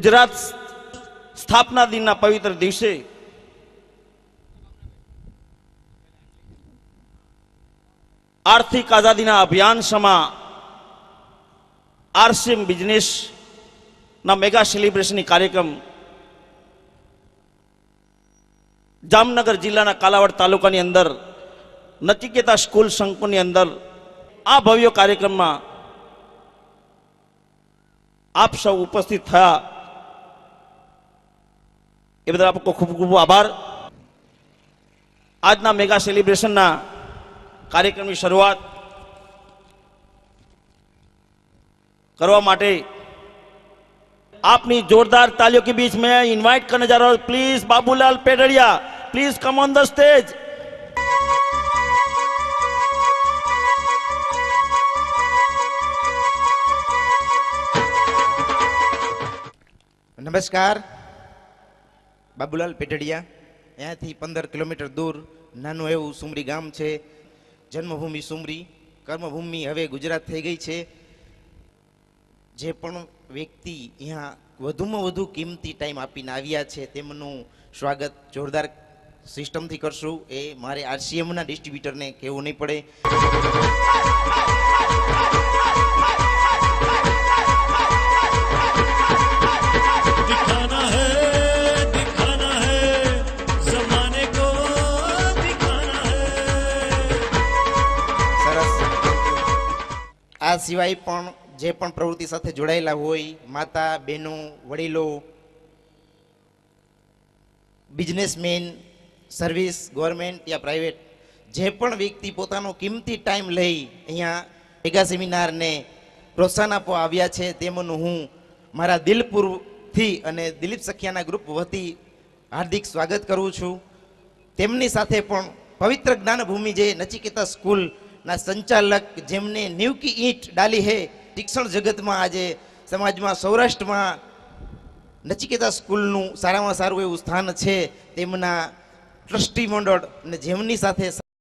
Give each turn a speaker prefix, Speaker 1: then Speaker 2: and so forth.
Speaker 1: ગુજરાત સ્થાપના દિનના પવિત્ર દિવસે આર્થિક આઝાદીના અભિયાન સમા આરસીએમ બિઝનેસ ના મેગા સેલિબ્રેશનની કાર્યક્રમ જામનગર જિલ્લાના કાલાવાડ તાલુકાની અંદર નચિકેતા સ્કૂલ સંકુલની અંદર આ ભવ્ય કાર્યક્રમમાં આપ સૌ ઉપસ્થિત થયા એ બદલ આપકો ખૂબ ખૂબ આભાર। આજના મેગા સેલિબ્રેશનના कार्यक्रम की शुरुआत करवा माटे आपनी जोरदार तालियों के बीच में इनवाइट करने जा रहा हूं। Please Babulal Pedia, please come on the stage.
Speaker 2: नमस्कार। बाबूलाल पेटड़िया यहाँ थी 15 किलोमीटर दूर नानु एवं सुमरी गाम है। जन्मभूमि सुमरी, कर्मभूमि हवे गुजरात थई गई है। जे पण व्यक्ति यहाँ वधुमां वधु किमती टाइम आपीने आव्या छे तेमनुं स्वागत जोरदार सिस्टम थी करशुं। ए मारे आरसीएम ना डिस्ट्रीब्यूटर ने कहेवुं नहीं पड़े। आ सिवाय पण जे पण प्रवृत्ति साथे जोड़ायेला होय माता बहनों वडीलो बिजनेसमेन सर्विस गवर्नमेंट या प्राइवेट जे पण व्यक्ति पोतानो कीमती टाइम लई अहींया मेगा सेमिनार ने प्रोत्साहन आपवा आव्या छे तेमनुं हूँ मारा दिलपुरथी अने दिलीप सखियाना ग्रुप वती हार्दिक स्वागत करूँ छूं। तेमनी साथे पण पवित्र ज्ञानभूमि जे नचिकेता स्कूल ना संचालक जेमने नीव की ईंट डाली है शिक्षण जगत में आज समाज में सौराष्ट्र में नचिकेता स्कूल सारामां सारुं एवुं स्थान है। तेमना ट्रस्टी मंडळ ने जेमनी साथे